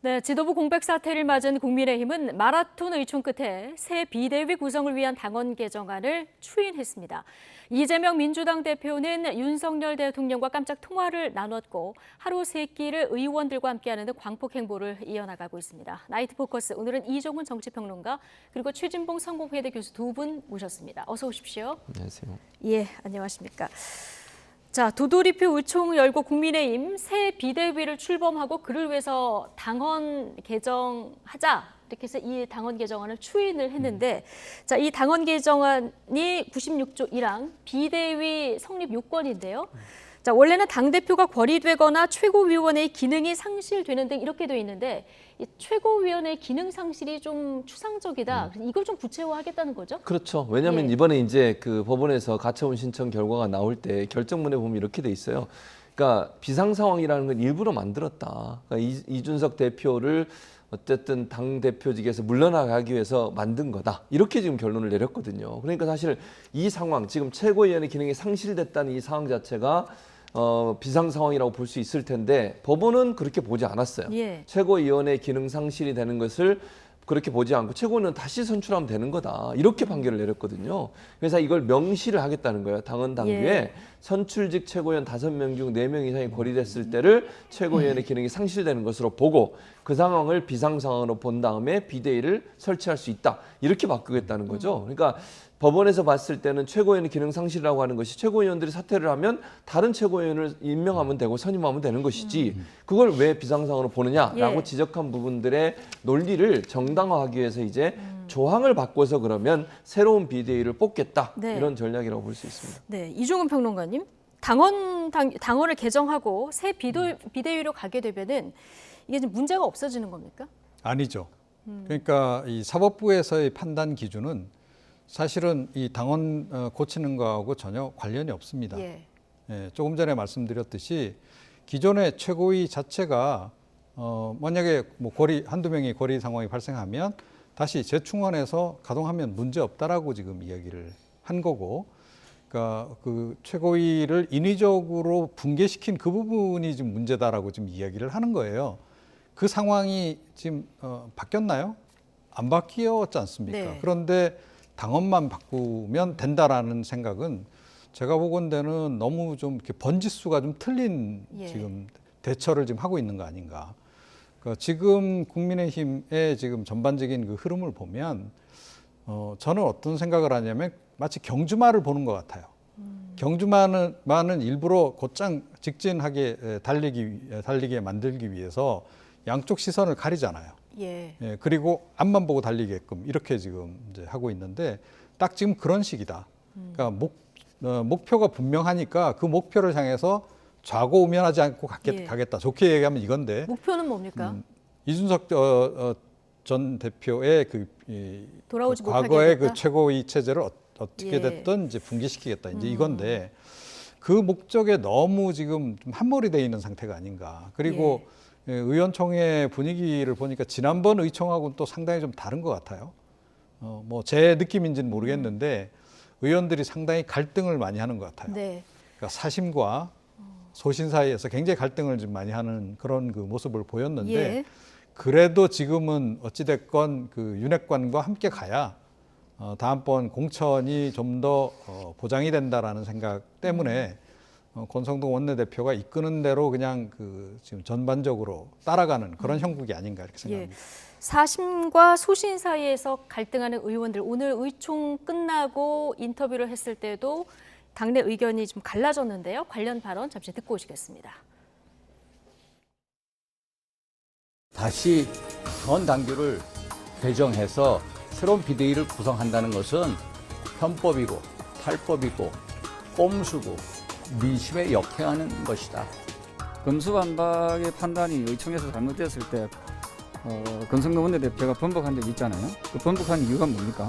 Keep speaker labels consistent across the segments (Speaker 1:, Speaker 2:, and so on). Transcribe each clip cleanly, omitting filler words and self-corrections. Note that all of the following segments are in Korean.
Speaker 1: 네, 지도부 공백 사태를 맞은 국민의힘은 마라톤 의총 끝에 새 비대위 구성을 위한 당원 개정안을 추인했습니다. 이재명 민주당 대표는 윤석열 대통령과 깜짝 통화를 나눴고 하루 세 끼를 의원들과 함께하는 등 광폭 행보를 이어나가고 있습니다. 나이트 포커스, 오늘은 이종훈 정치평론가 그리고 최진봉 성공회대 교수 두 분 모셨습니다. 어서 오십시오.
Speaker 2: 안녕하세요.
Speaker 1: 예, 안녕하십니까. 자, 도돌이표 의총 열고 국민의힘 새 비대위를 출범하고 그를 위해서 당헌 개정하자 이렇게 해서 이 당헌 개정안을 추인을 했는데 자, 이 당헌 개정안이 96조 1항 비대위 성립 요건인데요. 자, 원래는 당대표가 거리되거나 최고위원회의 기능이 상실되는 등 이렇게 돼 있는데 이 최고위원회의 기능 상실이 좀 추상적이다. 이걸 좀 구체화하겠다는 거죠?
Speaker 2: 그렇죠. 왜냐하면
Speaker 1: 예.
Speaker 2: 이번에 이제 그 법원에서 가처분 신청 결과가 나올 때 결정문에 보면 이렇게 돼 있어요. 그러니까 비상 상황이라는 건 일부러 만들었다. 그러니까 이준석 대표를 어쨌든 당 대표직에서 물러나가기 위해서 만든 거다. 이렇게 지금 결론을 내렸거든요. 그러니까 사실 이 상황, 지금 최고위원회 기능이 상실됐다는 이 상황 자체가 비상 상황이라고 볼 수 있을 텐데 법원은 그렇게 보지 않았어요.
Speaker 1: 예.
Speaker 2: 최고위원회 기능 상실이 되는 것을 그렇게 보지 않고 최고는 다시 선출하면 되는 거다. 이렇게 판결을 내렸거든요. 그래서 이걸 명시를 하겠다는 거예요. 당헌 당규에
Speaker 1: 예.
Speaker 2: 선출직 최고위원 5명 중 4명 이상이 고리됐을 때를 최고위원회 기능이 상실되는 것으로 보고 그 상황을 비상 상황으로 본 다음에 비대위를 설치할 수 있다. 이렇게 바꾸겠다는 거죠. 그러니까 법원에서 봤을 때는 최고위원의 기능 상실이라고 하는 것이 최고위원들이 사퇴를 하면 다른 최고위원을 임명하면 되고 선임하면 되는 것이지 그걸 왜 비상상으로 보느냐라고
Speaker 1: 예.
Speaker 2: 지적한 부분들의 논리를 정당화하기 위해서 이제 조항을 바꿔서 그러면 새로운 비대위를 뽑겠다.
Speaker 1: 네.
Speaker 2: 이런 전략이라고 볼 수 있습니다.
Speaker 1: 네, 이종훈 평론가님, 당헌을 개정하고 새 비대위로 가게 되면은 이게 좀 문제가 없어지는 겁니까?
Speaker 3: 아니죠. 그러니까 이 사법부에서의 판단 기준은 사실은 이 당원 고치는 거하고 전혀 관련이 없습니다.
Speaker 1: 예.
Speaker 3: 예, 조금 전에 말씀드렸듯이 기존의 최고위 자체가 만약에 뭐 한두 명이 고리 상황이 발생하면 다시 재충원해서 가동하면 문제 없다라고 지금 이야기를 한 거고, 그러니까 그 최고위를 인위적으로 붕괴시킨 그 부분이 지금 문제다라고 지금 이야기를 하는 거예요. 그 상황이 지금 바뀌었나요? 안 바뀌었지 않습니까?
Speaker 1: 네.
Speaker 3: 그런데 당헌만 바꾸면 된다라는 생각은 제가 보건대는 너무 좀 이렇게 번지수가 좀 틀린
Speaker 1: 예.
Speaker 3: 지금 대처를 지금 하고 있는 거 아닌가. 그러니까 지금 국민의힘의 지금 전반적인 그 흐름을 보면 저는 어떤 생각을 하냐면 마치 경주마를 보는 것 같아요. 경주마는 일부러 곧장 직진하게 달리게 만들기 위해서 양쪽 시선을 가리잖아요.
Speaker 1: 예.
Speaker 3: 예, 그리고 앞만 보고 달리게끔 이렇게 지금 이제 하고 있는데 딱 지금 그런 식이다. 그러니까 목표가 분명하니까 그 목표를 향해서 좌고우면하지 않고
Speaker 1: 예.
Speaker 3: 가겠다. 좋게 얘기하면 이건데
Speaker 1: 목표는 뭡니까?
Speaker 3: 이준석 전 대표의
Speaker 1: 돌아오지 못하게
Speaker 3: 과거의
Speaker 1: 하겠다?
Speaker 3: 그 최고위 체제를 어떻게
Speaker 1: 예.
Speaker 3: 됐든 이제 붕괴시키겠다. 이제 이건데 그 목적에 너무 지금 좀 함몰이 돼 있는 상태가 아닌가. 그리고 의원총회 분위기를 보니까 지난번 의총하고는 또 상당히 좀 다른 것 같아요. 뭐 제 느낌인지는 모르겠는데 의원들이 상당히 갈등을 많이 하는 것 같아요.
Speaker 1: 네.
Speaker 3: 그러니까 사심과 소신 사이에서 굉장히 갈등을 좀 많이 하는 그런 그 모습을 보였는데
Speaker 1: 예.
Speaker 3: 그래도 지금은 어찌됐건 그 윤핵관과 함께 가야 다음번 공천이 좀 더 보장이 된다라는 생각 때문에 권성동 원내대표가 이끄는 대로 그냥 지금 전반적으로 따라가는 그런 형국이 아닌가 이렇게 생각합니다.
Speaker 1: 예. 사심과 소신 사이에서 갈등하는 의원들, 오늘 의총 끝나고 인터뷰를 했을 때도 당내 의견이 좀 갈라졌는데요. 관련 발언 잠시 듣고 오시겠습니다.
Speaker 4: 다시 당헌 당규를 개정해서 새로운 비대위를 구성한다는 것은 편법이고 탈법이고 꼼수고 민심에 역행하는 것이다.
Speaker 5: 검수완박의 판단이 의총에서 잘못됐을 때 권성동 원내대표가 번복한 적이 있잖아요. 그 번복한 이유가 뭡니까?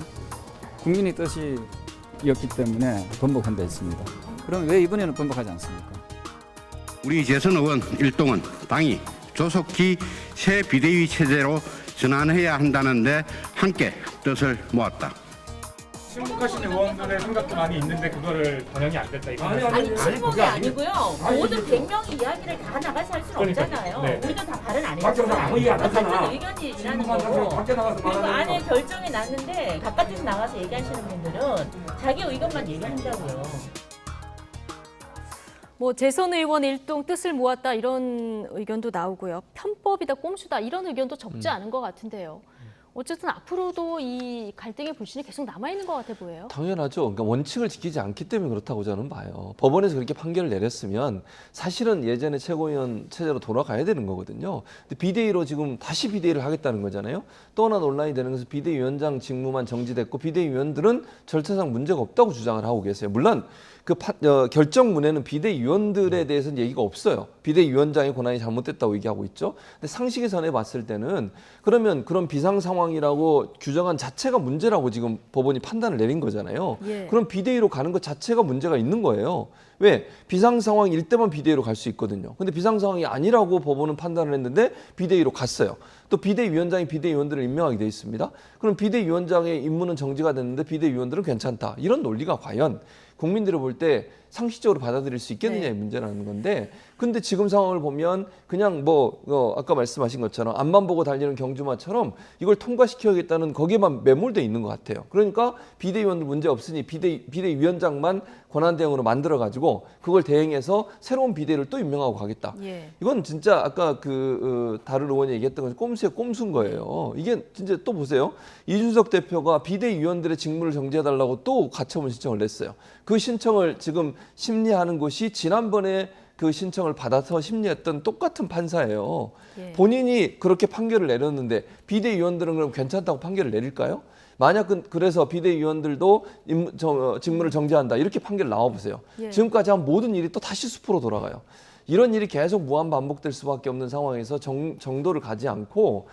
Speaker 5: 국민의 뜻이었기 때문에 번복한 데 있습니다. 그럼 왜 이번에는 번복하지 않습니까?
Speaker 6: 우리 재선 의원 일동은 당이 조속히 새 비대위 체제로 전환해야 한다는데 함께 뜻을 모았다.
Speaker 7: 친북하신 의원들의 생각도 많이 있는데 그거를 반영이 안 됐다 이거.
Speaker 8: 아니 친목이 아니고요. 모든 100명이 이야기를 다 나가서 할 수는
Speaker 7: 그러니까,
Speaker 8: 없잖아요.
Speaker 7: 네.
Speaker 8: 우리도 다 발언 안
Speaker 9: 밖에서
Speaker 8: 했잖아요.
Speaker 9: 아무 얘기 안 하잖아.
Speaker 8: 같은 의견이라는 거고.
Speaker 9: 밖에 나가서
Speaker 8: 그리고
Speaker 9: 말하는
Speaker 8: 안에
Speaker 9: 거.
Speaker 8: 결정이 났는데 바깥에서 나가서 얘기하시는 분들은 자기 의견만 얘기한다고요.
Speaker 1: 뭐 재선 의원 일동 뜻을 모았다 이런 의견도 나오고요. 편법이다, 꼼수다 이런 의견도 적지 않은 것 같은데요. 어쨌든 앞으로도 이 갈등의 불신이 계속 남아있는 것 같아 보여요.
Speaker 2: 당연하죠. 그러니까 원칙을 지키지 않기 때문에 그렇다고 저는 봐요. 법원에서 그렇게 판결을 내렸으면 사실은 예전에 최고위원 체제로 돌아가야 되는 거거든요. 근데 비대위로 지금 다시 비대위를 하겠다는 거잖아요. 또 하나 논란이 되는 것은 비대위원장 직무만 정지됐고 비대위원들은 절차상 문제가 없다고 주장을 하고 계세요. 물론 그 결정문에는 비대위원들에 대해서는 얘기가 없어요. 비대위원장의 권한이 잘못됐다고 얘기하고 있죠. 근데 상식의 선에 봤을 때는 그러면 그런 비상 상황이라고 규정한 자체가 문제라고 지금 법원이 판단을 내린 거잖아요.
Speaker 1: 예.
Speaker 2: 그럼 비대위로 가는 것 자체가 문제가 있는 거예요. 왜? 비상 상황일 때만 비대위로 갈 수 있거든요. 근데 비상 상황이 아니라고 법원은 판단을 했는데 비대위로 갔어요. 또 비대위원장이 비대위원들을 임명하게 돼 있습니다. 그럼 비대위원장의 임무는 정지가 됐는데 비대위원들은 괜찮다. 이런 논리가 과연 국민들이 볼 때 상식적으로 받아들일 수 있겠느냐의 문제라는 건데, 근데 지금 상황을 보면 그냥 아까 말씀하신 것처럼 앞만 보고 달리는 경주마처럼 이걸 통과시켜야겠다는 거기에만 매몰돼 있는 것 같아요. 그러니까 비대위원들 문제 없으니 비대위원장만 권한 대행으로 만들어 가지고 그걸 대행해서 새로운 비대위를 또 임명하고 가겠다.
Speaker 1: 예.
Speaker 2: 이건 진짜 아까 다른 의원이 얘기했던 건 꼼수의 꼼수인 거예요. 이게 진짜 또 보세요. 이준석 대표가 비대위원들의 직무를 정지해달라고 또 가처분 신청을 냈어요. 그 신청을 지금 심리하는 곳이 지난번에 그 신청을 받아서 심리했던 똑같은 판사예요.
Speaker 1: 예.
Speaker 2: 본인이 그렇게 판결을 내렸는데 비대위원들은 그럼 괜찮다고 판결을 내릴까요? 만약 그래서 비대위원들도 직무를 정지한다 이렇게 판결 나와보세요.
Speaker 1: 예.
Speaker 2: 지금까지 한 모든 일이 또 다시 숲으로 돌아가요. 이런 일이 계속 무한 반복될 수밖에 없는 상황에서 정도를 가지 않고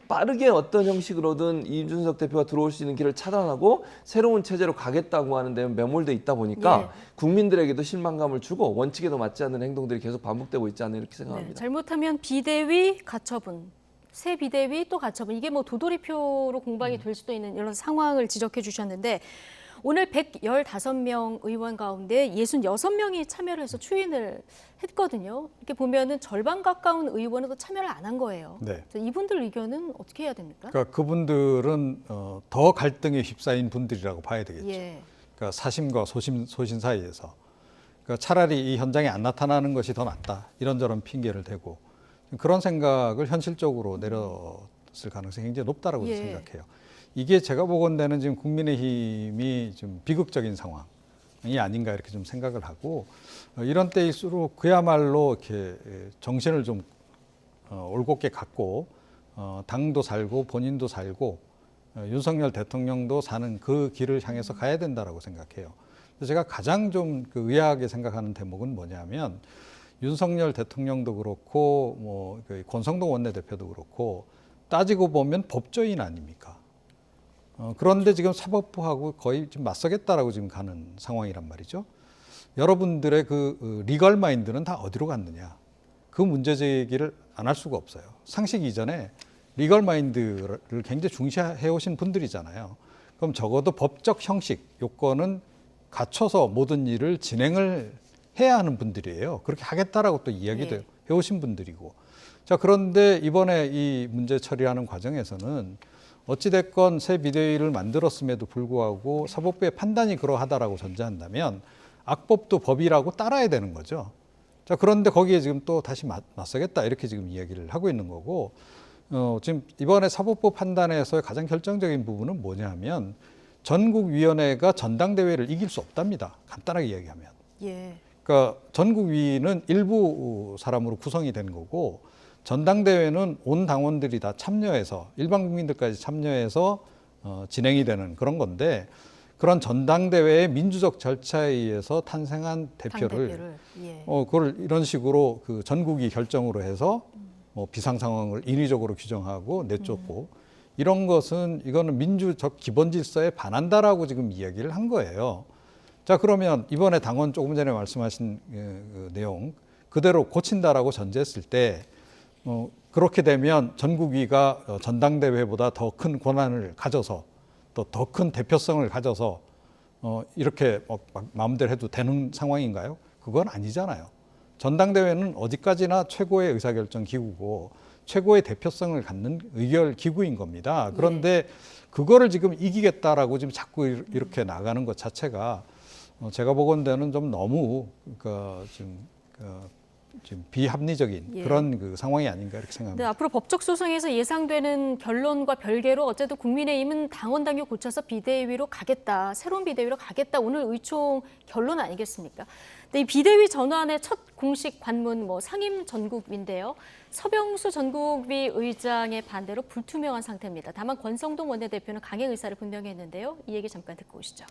Speaker 2: 빠르게 어떤 형식으로든 이준석 대표가 들어올 수 있는 길을 차단하고 새로운 체제로 가겠다고 하는 데 매몰돼 있다 보니까
Speaker 1: 예.
Speaker 2: 국민들에게도 실망감을 주고 원칙에도 맞지 않는 행동들이 계속 반복되고 있지 않나 이렇게
Speaker 1: 네,
Speaker 2: 생각합니다.
Speaker 1: 잘못하면 비대위 가처분, 새 비대위 또 가처분 이게 뭐 도돌이표로 공방이 될 수도 있는 이런 상황을 지적해 주셨는데 오늘 115명 의원 가운데 66명이 참여를 해서 추인을 했거든요. 이렇게 보면은 절반 가까운 의원은 또 참여를 안 한 거예요.
Speaker 3: 네.
Speaker 1: 그래서 이분들 의견은 어떻게 해야 됩니까?
Speaker 3: 그러니까 그분들은 더 갈등에 휩싸인 분들이라고 봐야 되겠죠.
Speaker 1: 예.
Speaker 3: 그러니까 사심과 소신 사이에서 그러니까 차라리 이 현장에 안 나타나는 것이 더 낫다 이런저런 핑계를 대고 그런 생각을 현실적으로 내렸을 가능성이 굉장히 높다라고
Speaker 1: 예.
Speaker 3: 생각해요. 이게 제가 보건대는 지금 국민의힘이 좀 비극적인 상황이 아닌가 이렇게 좀 생각을 하고 이런 때일수록 그야말로 이렇게 정신을 좀 올곧게 갖고 당도 살고 본인도 살고 윤석열 대통령도 사는 그 길을 향해서 가야 된다라고 생각해요. 그래서 제가 가장 좀 의아하게 생각하는 대목은 뭐냐면 윤석열 대통령도 그렇고 권성동 원내대표도 그렇고 따지고 보면 법조인 아닙니까? 그런데 지금 사법부하고 거의 지금 맞서겠다라고 지금 가는 상황이란 말이죠. 여러분들의 그 리걸 마인드는 다 어디로 갔느냐? 그 문제 제기를 안 할 수가 없어요. 상식 이전에 리걸 마인드를 굉장히 중시해 오신 분들이잖아요. 그럼 적어도 법적 형식, 요건은 갖춰서 모든 일을 진행을 해야 하는 분들이에요. 그렇게 하겠다라고 또 이야기도
Speaker 1: 네.
Speaker 3: 해오신 분들이고. 자, 그런데 이번에 이 문제 처리하는 과정에서는 어찌됐건 새 비대위를 만들었음에도 불구하고 사법부의 판단이 그러하다라고 전제한다면 악법도 법이라고 따라야 되는 거죠. 자, 그런데 거기에 지금 또 다시 맞서겠다 이렇게 지금 이야기를 하고 있는 거고 지금 이번에 사법부 판단에서의 가장 결정적인 부분은 뭐냐면 전국위원회가 전당대회를 이길 수 없답니다. 간단하게 이야기하면.
Speaker 1: 예.
Speaker 3: 그러니까 전국위는 일부 사람으로 구성이 된 거고 전당대회는 온 당원들이 다 참여해서 일반 국민들까지 참여해서 진행이 되는 그런 건데 그런 전당대회의 민주적 절차에 의해서 탄생한 대표를
Speaker 1: 예.
Speaker 3: 그걸 이런 식으로 그 전국위 결정으로 해서 비상 상황을 인위적으로 규정하고 내쫓고 이런 것은 이거는 민주적 기본 질서에 반한다라고 지금 이야기를 한 거예요. 자, 그러면 이번에 당원 조금 전에 말씀하신 그 내용 그대로 고친다라고 전제했을 때 그렇게 되면 전국위가 전당대회보다 더 큰 권한을 가져서 또 또 더 큰 대표성을 가져서 이렇게 막 마음대로 해도 되는 상황인가요? 그건 아니잖아요. 전당대회는 어디까지나 최고의 의사결정 기구고 최고의 대표성을 갖는 의결 기구인 겁니다. 그런데 그거를 지금 이기겠다라고 지금 자꾸 이렇게 나가는 것 자체가 제가 보건대는 좀 너무 지금 비합리적인 그런 그 상황이 아닌가 이렇게 생각합니다.
Speaker 1: 네, 앞으로 법적 소송에서 예상되는 결론과 별개로 어쨌든 국민의힘은 당원 당규 고쳐서 비대위로 가겠다, 새로운 비대위로 가겠다. 오늘 의총 결론 아니겠습니까? 근데 이 비대위 전환의 첫 공식 관문 상임 전국위인데요. 서병수 전국위 의장의 반대로 불투명한 상태입니다. 다만 권성동 원내대표는 강행 의사를 분명히 했는데요. 이 얘기 잠깐 듣고 오시죠.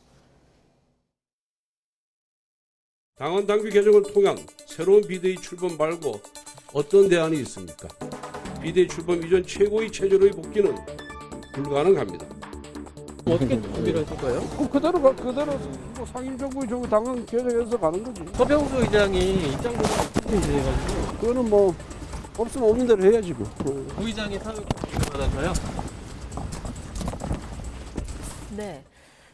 Speaker 9: 당원 당규 개정을 통한 새로운 비대위 출범 말고 어떤 대안이 있습니까? 비대위 출범 이전 최고위 체제로의 복귀는 불가능합니다.
Speaker 10: 어떻게 준비를 하실까요?
Speaker 9: 그대로 뭐 상임정부 당원 개정해서 가는 거지.
Speaker 10: 서병수 의장이 입장도 해가지고
Speaker 9: 그거는 뭐 없으면 없는 대로 해야지 뭐.
Speaker 10: 부의장이 사회를 받아서요.
Speaker 1: 네.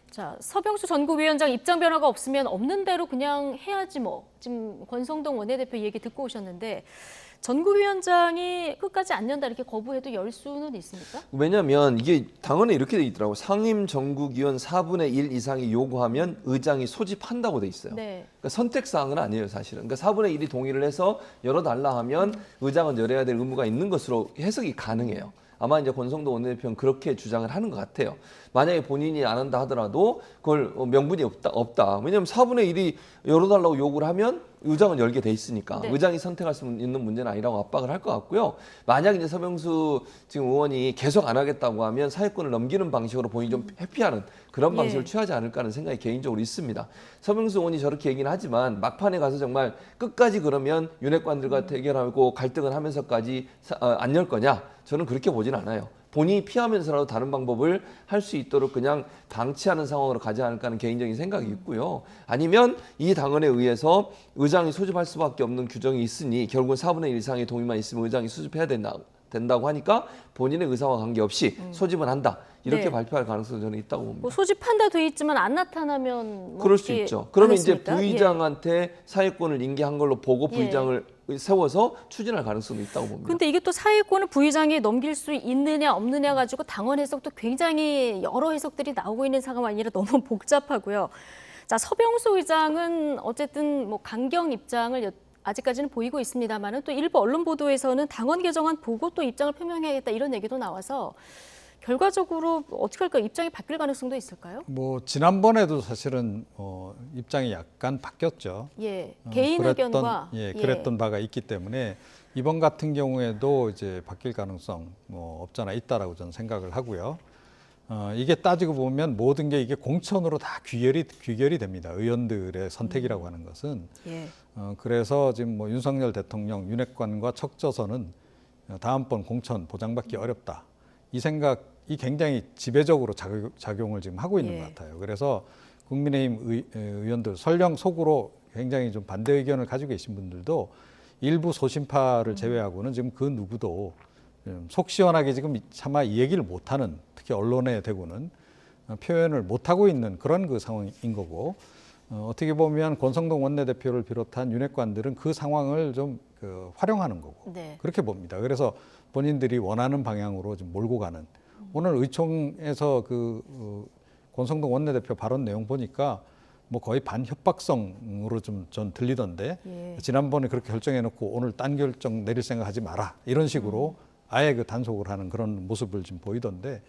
Speaker 1: 자, 서병수 전국위원장 입장 변화가 없으면 없는 대로 그냥 해야지 뭐. 지금 권성동 원내대표 얘기 듣고 오셨는데 전국위원장이 끝까지 안 연다 이렇게 거부해도 열 수는 있습니까?
Speaker 2: 왜냐하면 이게 당원에 이렇게 돼 있더라고요. 상임 전국위원 4분의 1 이상이 요구하면 의장이 소집한다고 돼 있어요.
Speaker 1: 네.
Speaker 2: 그러니까 선택사항은 아니에요, 사실은. 그러니까 4분의 1이 동의를 해서 열어달라 하면 의장은 열어야 될 의무가 있는 것으로 해석이 가능해요. 아마 이제 권성동 원내대표는 그렇게 주장을 하는 것 같아요. 만약에 본인이 안 한다 하더라도 그걸 명분이 없다. 왜냐하면 4분의 1이 열어달라고 요구를 하면 의장은 열게 돼 있으니까
Speaker 1: 네.
Speaker 2: 의장이 선택할 수 있는 문제는 아니라고 압박을 할 것 같고요. 만약 이제 서병수 지금 의원이 계속 안 하겠다고 하면 사회권을 넘기는 방식으로 본인이 좀 회피하는 그런 방식을 취하지 않을까 하는 생각이 개인적으로 있습니다. 서병수 의원이 저렇게 얘기는 하지만 막판에 가서 정말 끝까지 그러면 윤핵관들과 대결하고 갈등을 하면서까지 안 열 거냐? 저는 그렇게 보진 않아요. 본인이 피하면서라도 다른 방법을 할 수 있도록 그냥 방치하는 상황으로 가지 않을까 하는 개인적인 생각이 있고요. 아니면 이 당원에 의해서 의장이 소집할 수밖에 없는 규정이 있으니 결국은 4분의 1 이상의 동의만 있으면 의장이 수집해야 된다고 하니까 본인의 의사와 관계없이 소집은 한다. 이렇게
Speaker 1: 네.
Speaker 2: 발표할 가능성이 저는 있다고 봅니다.
Speaker 1: 뭐 소집한다 돼 있지만 안 나타나면
Speaker 2: 그럴 수 있죠. 그러면 이제
Speaker 1: 하겠습니까?
Speaker 2: 부의장한테 사회권을 인계한 걸로 보고 부의장을 세워서 추진할 가능성도 있다고 봅니다.
Speaker 1: 근데 이게 또 사회권을 부의장에 넘길 수 있느냐 없느냐 가지고 당원 해석도 굉장히 여러 해석들이 나오고 있는 상황이 아니라 너무 복잡하고요. 자, 서병수 의장은 어쨌든 뭐 강경 입장을 아직까지는 보이고 있습니다만은 또 일부 언론 보도에서는 당원 개정안 보고 또 입장을 표명해야겠다 이런 얘기도 나와서 결과적으로 어떻게 할까요? 입장이 바뀔 가능성도 있을까요?
Speaker 3: 뭐 지난번에도 사실은 입장이 약간 바뀌었죠.
Speaker 1: 예, 개인 의견과
Speaker 3: 그랬던 바가 있기 때문에 이번 같은 경우에도 이제 바뀔 가능성 뭐 없잖아 있다라고 저는 생각을 하고요. 이게 따지고 보면 모든 게 이게 공천으로 다 귀결이 됩니다. 의원들의 선택이라고 하는 것은.
Speaker 1: 예.
Speaker 3: 그래서 지금 뭐 윤석열 대통령 윤핵관과 척져서는 다음번 공천 보장받기 어렵다. 이 생각이 굉장히 지배적으로 작용을 지금 하고 있는 것 같아요. 그래서 국민의힘 의원들 설령 속으로 굉장히 좀 반대 의견을 가지고 계신 분들도 일부 소신파를 제외하고는 지금 그 누구도 속 시원하게 지금 차마 이 얘기를 못하는 특히 언론에 대고는 표현을 못하고 있는 그런 그 상황인 거고 어떻게 보면 권성동 원내대표를 비롯한 윤핵관들은 그 상황을 좀 활용하는 거고
Speaker 1: 네.
Speaker 3: 그렇게 봅니다. 그래서 본인들이 원하는 방향으로 좀 몰고 가는 오늘 의총에서 권성동 원내대표 발언 내용 보니까 뭐 거의 반협박성으로 좀 전 들리던데
Speaker 1: 예.
Speaker 3: 지난번에 그렇게 결정해놓고 오늘 딴 결정 내릴 생각하지 마라 이런 식으로 아예 그 단속을 하는 그런 모습을 지금 보이던데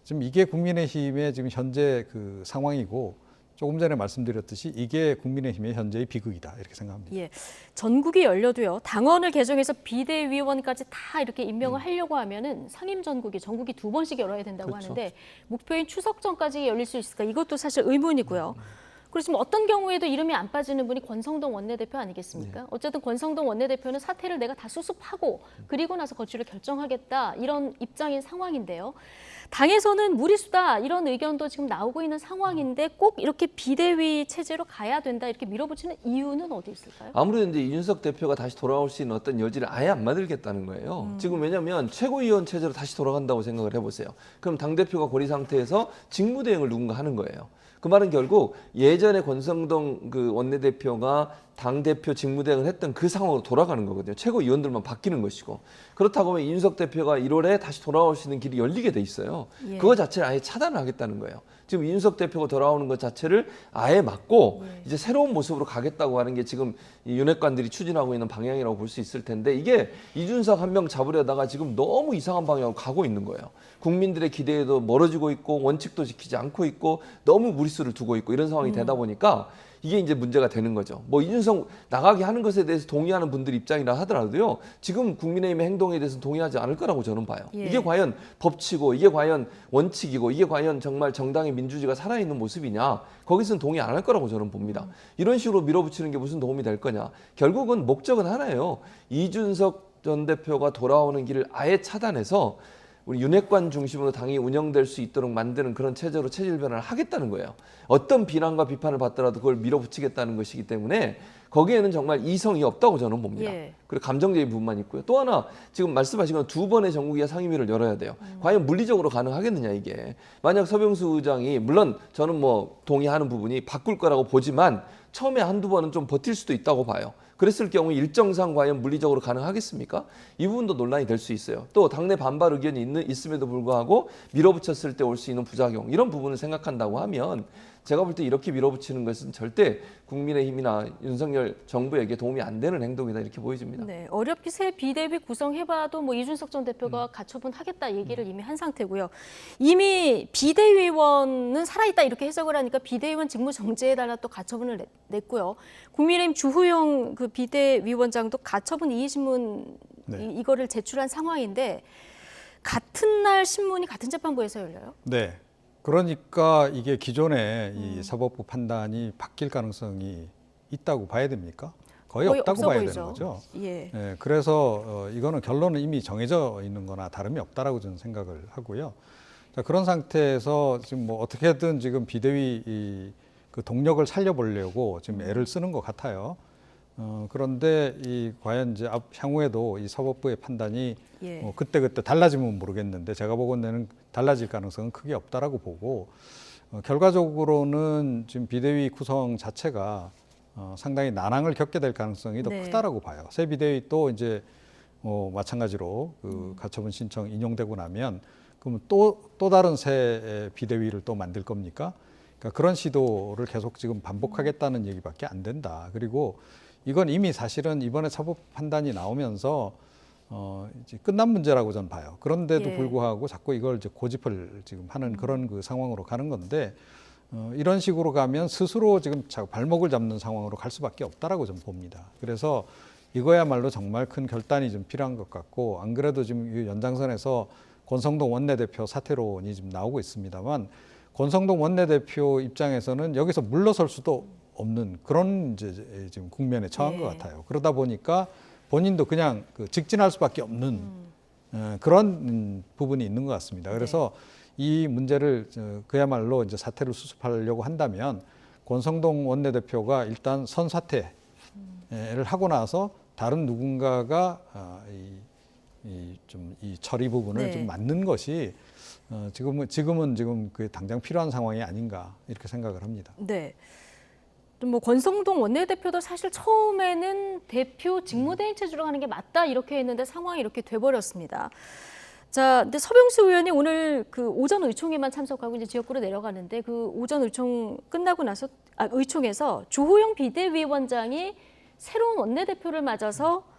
Speaker 3: 지금 이게 국민의힘의 지금 현재 그 상황이고 조금 전에 말씀드렸듯이 이게 국민의힘의 현재의 비극이다 이렇게 생각합니다.
Speaker 1: 예, 전국이 열려도요. 당원을 개정해서 비대위원까지 다 이렇게 임명을 하려고 하면은 상임 전국이 전국이 2번씩 열어야 된다고
Speaker 3: 그렇죠.
Speaker 1: 하는데 목표인 추석 전까지 열릴 수 있을까? 이것도 사실 의문이고요. 그렇지만 어떤 경우에도 이름이 안 빠지는 분이 권성동 원내대표 아니겠습니까? 어쨌든 권성동 원내대표는 사퇴를 내가 다 수습하고 그리고 나서 거취를 결정하겠다 이런 입장인 상황인데요. 당에서는 무리수다 이런 의견도 지금 나오고 있는 상황인데 꼭 이렇게 비대위 체제로 가야 된다 이렇게 밀어붙이는 이유는 어디 있을까요?
Speaker 2: 아무래도 이제 이준석 대표가 다시 돌아올 수 있는 어떤 여지를 아예 안 만들겠다는 거예요. 지금 왜냐하면 최고위원 체제로 다시 돌아간다고 생각을 해보세요. 그럼 당대표가 고리 상태에서 직무대행을 누군가 하는 거예요. 그 말은 결국 예전에 권성동 그 원내대표가 당대표 직무대행을 했던 그 상황으로 돌아가는 거거든요. 최고위원들만 바뀌는 것이고. 그렇다고 하면 이준석 대표가 1월에 다시 돌아올 수 있는 길이 열리게 돼 있어요.
Speaker 1: 예.
Speaker 2: 그거 자체를 아예 차단을 하겠다는 거예요. 지금 이준석 대표가 돌아오는 것 자체를 아예 막고 이제 새로운 모습으로 가겠다고 하는 게 지금 이 윤핵관들이 추진하고 있는 방향이라고 볼 수 있을 텐데 이게 이준석 한 명 잡으려다가 지금 너무 이상한 방향으로 가고 있는 거예요. 국민들의 기대에도 멀어지고 있고 원칙도 지키지 않고 있고 너무 무리수를 두고 있고 이런 상황이 되다 보니까 이게 이제 문제가 되는 거죠. 뭐 이준석 나가게 하는 것에 대해서 동의하는 분들 입장이라 하더라도요. 지금 국민의힘의 행동에 대해서 동의하지 않을 거라고 저는 봐요.
Speaker 1: 예.
Speaker 2: 이게 과연 법치고 이게 과연 원칙이고 이게 과연 정말 정당의 민주주의가 살아있는 모습이냐. 거기서는 동의 안 할 거라고 저는 봅니다. 이런 식으로 밀어붙이는 게 무슨 도움이 될 거냐. 결국은 목적은 하나예요. 이준석 전 대표가 돌아오는 길을 아예 차단해서 우리 윤핵관 중심으로 당이 운영될 수 있도록 만드는 그런 체제로 체질 변화를 하겠다는 거예요. 어떤 비난과 비판을 받더라도 그걸 밀어붙이겠다는 것이기 때문에 거기에는 정말 이성이 없다고 저는 봅니다.
Speaker 1: 예.
Speaker 2: 그리고 감정적인 부분만 있고요. 또 하나 지금 말씀하신 건 2번의 전국위와 상임위를 열어야 돼요. 과연 물리적으로 가능하겠느냐 이게. 만약 서병수 의장이 물론 저는 뭐 동의하는 부분이 바꿀 거라고 보지만 처음에 한두 번은 좀 버틸 수도 있다고 봐요. 그랬을 경우 일정상 과연 물리적으로 가능하겠습니까? 이 부분도 논란이 될 수 있어요. 또 당내 반발 의견이 있음에도 불구하고 밀어붙였을 때 올 수 있는 부작용 이런 부분을 생각한다고 하면 제가 볼 때 이렇게 밀어붙이는 것은 절대 국민의힘이나 윤석열 정부에게 도움이 안 되는 행동이다 이렇게 보여집니다.
Speaker 1: 네, 어렵게 새 비대위 구성해봐도 뭐 이준석 전 대표가 가처분 하겠다 얘기를 이미 한 상태고요. 이미 비대위원은 살아있다 이렇게 해석을 하니까 비대위원 직무 정지해달라 또 가처분을 냈고요. 국민의힘 주호영 그 비대위원장도 가처분 이의신문 이거를 제출한 상황인데 같은 날 신문이 같은 재판부에서 열려요?
Speaker 3: 네. 그러니까 이게 기존의 이 사법부 판단이 바뀔 가능성이 있다고 봐야 됩니까? 거의 없다고 봐야
Speaker 1: 보이죠.
Speaker 3: 되는 거죠.
Speaker 1: 예.
Speaker 3: 네, 그래서 이거는 결론은 이미 정해져 있는 거나 다름이 없다라고 저는 생각을 하고요. 자, 그런 상태에서 지금 뭐 어떻게든 지금 비대위 그 동력을 살려보려고 지금 애를 쓰는 것 같아요. 그런데 과연 이제 향후에도 이 사법부의 판단이
Speaker 1: 예.
Speaker 3: 그때그때 달라지면 모르겠는데 제가 보건대는 달라질 가능성은 크게 없다라고 보고 결과적으로는 지금 비대위 구성 자체가 상당히 난항을 겪게 될 가능성이 더 크다라고 봐요. 새 비대위 또 이제 마찬가지로 그 가처분 신청 인용되고 나면 그러면 또 다른 새 비대위를 또 만들 겁니까? 그러니까 그런 시도를 계속 지금 반복하겠다는 얘기밖에 안 된다. 그리고 이건 이미 사실은 이번에 사법 판단이 나오면서 이제 끝난 문제라고 저는 봐요. 그런데도 불구하고 자꾸 이걸 이제 고집을 지금 하는 그런 그 상황으로 가는 건데 이런 식으로 가면 스스로 지금 발목을 잡는 상황으로 갈 수밖에 없다라고 저는 봅니다. 그래서 이거야말로 정말 큰 결단이 좀 필요한 것 같고 안 그래도 지금 이 연장선에서 권성동 원내대표 사퇴론이 지금 나오고 있습니다만 권성동 원내대표 입장에서는 여기서 물러설 수도 없는 그런 이제 지금 국면에 처한 것 같아요. 그러다 보니까 본인도 그냥 직진할 수밖에 없는 그런 부분이 있는 것 같습니다. 그래서 이 문제를 그야말로 이제 사퇴를 수습하려고 한다면 권성동 원내대표가 일단 선사퇴를 하고 나서 다른 누군가가 이 처리 부분을 좀 맡는 것이 지금은 그 당장 필요한 상황이 아닌가 이렇게 생각을 합니다.
Speaker 1: 네. 뭐 권성동 원내대표도 사실 처음에는 대표 직무대행 체제로 가는 게 맞다 이렇게 했는데 상황이 이렇게 돼버렸습니다. 자, 근데 서병수 의원이 오늘 그 오전 의총에만 참석하고 이제 지역구로 내려가는데 그 오전 의총 끝나고 나서 의총에서 주호영 비대위원장이 새로운 원내대표를 맞아서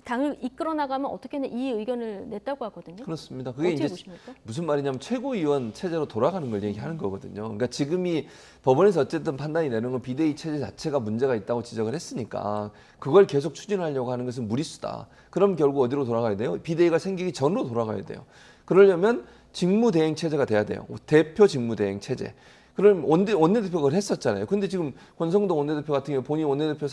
Speaker 1: 당을 이끌어 나가면 어떻게든 이 의견을 냈다고 하거든요.
Speaker 2: 그렇습니다. 그게
Speaker 1: 어떻게
Speaker 2: 이제
Speaker 1: 보십니까?
Speaker 2: 무슨 말이냐면 최고위원 체제로 돌아가는 걸 얘기하는 거거든요. 그러니까 지금이 법원에서 어쨌든 판단이 내는 건 비대위 체제 자체가 문제가 있다고 지적을 했으니까 그걸 계속 추진하려고 하는 것은 무리수다. 그럼 결국 어디로 돌아가야 돼요? 비대위가 생기기 전으로 돌아가야 돼요. 그러려면 직무대행 체제가 돼야 돼요. 대표 직무대행 체제. 그럼 원내대표가 그걸 했었잖아요. 근데 지금 권성동 원내대표 같은 경우 본인이 원내대표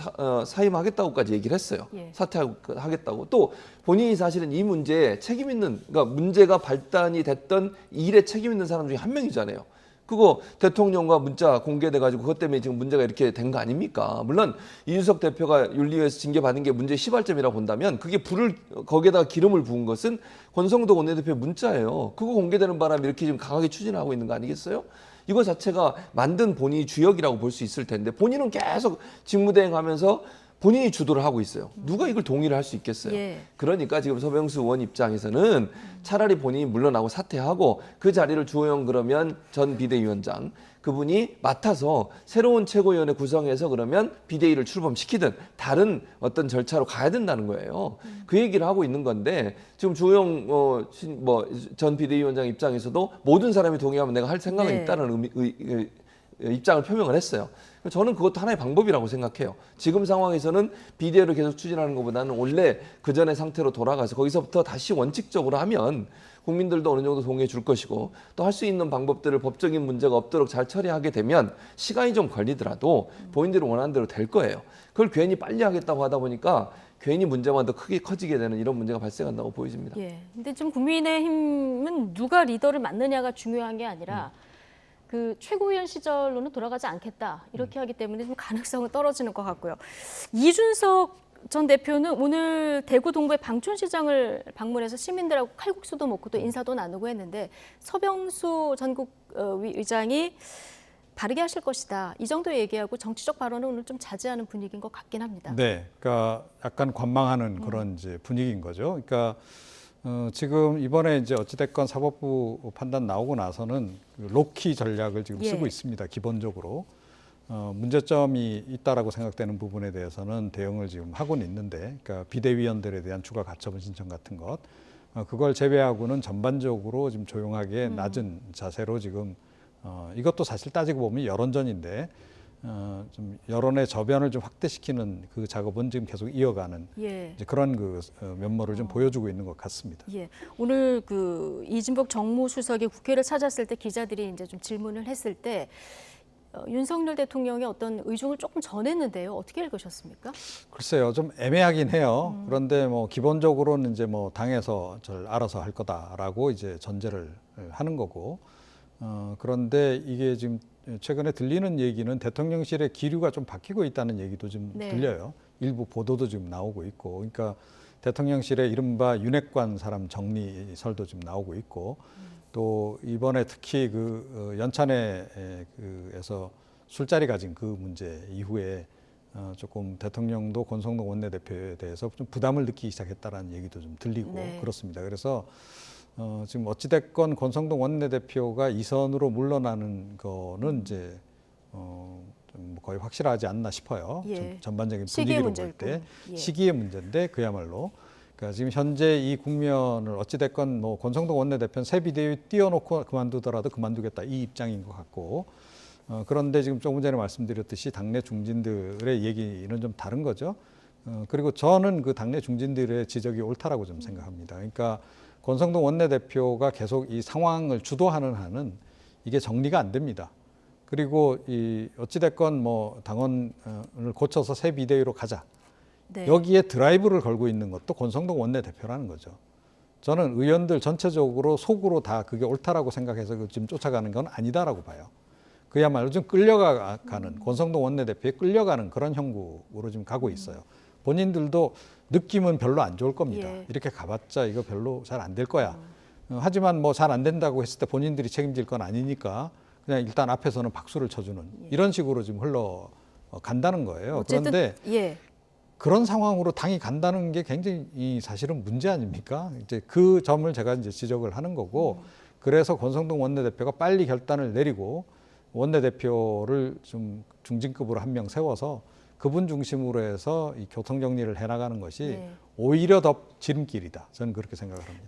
Speaker 2: 사임하겠다고까지 얘기를 했어요.
Speaker 1: 예.
Speaker 2: 사퇴하겠다고. 또 본인이 사실은 이 문제에 책임 있는, 그러니까 문제가 발단이 됐던 일에 책임 있는 사람 중에 한 명이잖아요. 그거 대통령과 문자 공개돼가지고 그것 때문에 지금 문제가 이렇게 된 거 아닙니까? 물론 이준석 대표가 윤리위에서 징계받은 게 문제의 시발점이라고 본다면 그게 거기에다가 기름을 부은 것은 권성동 원내대표의 문자예요. 그거 공개되는 바람에 이렇게 지금 강하게 추진하고 있는 거 아니겠어요? 이거 자체가 만든 본인이 주역이라고 볼 수 있을 텐데 본인은 계속 직무대행하면서 본인이 주도를 하고 있어요. 누가 이걸 동의를 할 수 있겠어요?
Speaker 1: 예.
Speaker 2: 그러니까 지금 서병수 의원 입장에서는 차라리 본인이 물러나고 사퇴하고 그 자리를 주호영 그러면 전 비대위원장 그분이 맡아서 새로운 최고위원회 구성해서 그러면 비대위를 출범시키든 다른 어떤 절차로 가야 된다는 거예요. 그 얘기를 하고 있는 건데 지금 주호영 전 비대위원장 입장에서도 모든 사람이 동의하면 내가 할 생각은
Speaker 1: 네.
Speaker 2: 있다는 입장을 표명을 했어요. 저는 그것도 하나의 방법이라고 생각해요. 지금 상황에서는 비대위를 계속 추진하는 것보다는 원래 그 전의 상태로 돌아가서 거기서부터 다시 원칙적으로 하면 국민들도 어느 정도 동의해 줄 것이고 또 할 수 있는 방법들을 법적인 문제가 없도록 잘 처리하게 되면 시간이 좀 걸리더라도 본인들이 원하는 대로 될 거예요. 그걸 괜히 빨리 하겠다고 하다 보니까 괜히 문제만 더 크게 커지게 되는 이런 문제가 발생한다고 보여집니다.
Speaker 1: 예. 근데 지금 국민의힘은 누가 리더를 맡느냐가 중요한 게 아니라 그 최고위원 시절로는 돌아가지 않겠다 이렇게 하기 때문에 좀 가능성은 떨어지는 것 같고요. 이준석 전 대표는 오늘 대구 동구의 방촌시장을 방문해서 시민들하고 칼국수도 먹고 또 인사도 나누고 했는데 서병수 전국의장이 바르게 하실 것이다. 이 정도 얘기하고 정치적 발언은 오늘 좀 자제하는 분위기인 것 같긴 합니다.
Speaker 3: 네, 그러니까 약간 관망하는 그런 이제 분위기인 거죠. 그러니까 지금 이번에 이제 어찌됐건 사법부 판단 나오고 나서는 그 로키 전략을 지금
Speaker 1: 예.
Speaker 3: 쓰고 있습니다. 기본적으로 문제점이 있다라고 생각되는 부분에 대해서는 대응을 지금 하고는 있는데, 그러니까 비대위원들에 대한 추가 가처분 신청 같은 것, 그걸 제외하고는 전반적으로 지금 조용하게 낮은 자세로 지금 이것도 사실 따지고 보면 여론전인데. 좀 여론의 저변을 좀 확대시키는 그 작업은 지금 계속 이어가는
Speaker 1: 예.
Speaker 3: 이제 그런 그 면모를 좀 보여주고 있는 것 같습니다.
Speaker 1: 예. 오늘 그 이진복 정무수석이 국회를 찾았을 때 기자들이 이제 좀 질문을 했을 때 윤석열 대통령의 어떤 의중을 조금 전했는데요. 어떻게 읽으셨습니까?
Speaker 3: 글쎄요, 좀 애매하긴 해요. 그런데 뭐 기본적으로는 이제 뭐 당에서 절 알아서 할 거다라고 이제 전제를 하는 거고. 그런데 이게 지금 최근에 들리는 얘기는 대통령실의 기류가 좀 바뀌고 있다는 얘기도 좀
Speaker 1: 네.
Speaker 3: 들려요. 일부 보도도 지금 나오고 있고, 그러니까 대통령실의 이른바 윤핵관 사람 정리설도 지금 나오고 있고, 또 이번에 특히 그 연찬회에서 술자리 가진 그 문제 이후에 조금 대통령도 권성동 원내대표에 대해서 좀 부담을 느끼기 시작했다라는 얘기도 좀 들리고
Speaker 1: 네.
Speaker 3: 그렇습니다. 그래서 지금 어찌됐건 권성동 원내대표가 이선으로 물러나는 거는 이제 좀 거의 확실하지 않나 싶어요.
Speaker 1: 예.
Speaker 3: 전반적인
Speaker 1: 시기의
Speaker 3: 분위기로
Speaker 1: 문제일
Speaker 3: 볼 때
Speaker 1: 뿐. 예.
Speaker 3: 시기의 문제인데 그야말로 그러니까 지금 현재 이 국면을 어찌됐건 뭐 권성동 원내대표는 새 비대위 띄워놓고 그만두더라도 그만두겠다 이 입장인 것 같고 그런데 지금 조금 전에 말씀드렸듯이 당내 중진들의 얘기는 좀 다른 거죠. 그리고 저는 그 당내 중진들의 지적이 옳다라고 좀 생각합니다. 그러니까 권성동 원내대표가 계속 이 상황을 주도하는 한은 이게 정리가 안 됩니다. 그리고 이 어찌됐건 뭐 당원을 고쳐서 새 비대위로 가자.
Speaker 1: 네.
Speaker 3: 여기에 드라이브를 걸고 있는 것도 권성동 원내대표라는 거죠. 저는 의원들 전체적으로 속으로 다 그게 옳다라고 생각해서 지금 쫓아가는 건 아니다라고 봐요. 그야말로 좀 끌려가는 권성동 원내대표에 끌려가는 그런 형국으로 지금 가고 있어요. 본인들도 느낌은 별로 안 좋을 겁니다.
Speaker 1: 예.
Speaker 3: 이렇게 가봤자 이거 별로 잘 안 될 거야. 하지만 뭐 잘 안 된다고 했을 때 본인들이 책임질 건 아니니까 그냥 일단 앞에서는 박수를 쳐주는 이런 식으로 지금 흘러간다는 거예요.
Speaker 1: 어쨌든,
Speaker 3: 그런데
Speaker 1: 예.
Speaker 3: 그런 상황으로 당이 간다는 게 굉장히 사실은 문제 아닙니까? 이제 그 점을 제가 이제 지적을 하는 거고 그래서 권성동 원내대표가 빨리 결단을 내리고 원내대표를 좀 중진급으로 한 명 세워서 그분 중심으로 해서 이 교통 정리를 해나가는 것이
Speaker 1: 네.
Speaker 3: 오히려 더 지름길이다. 저는 그렇게 생각을 합니다.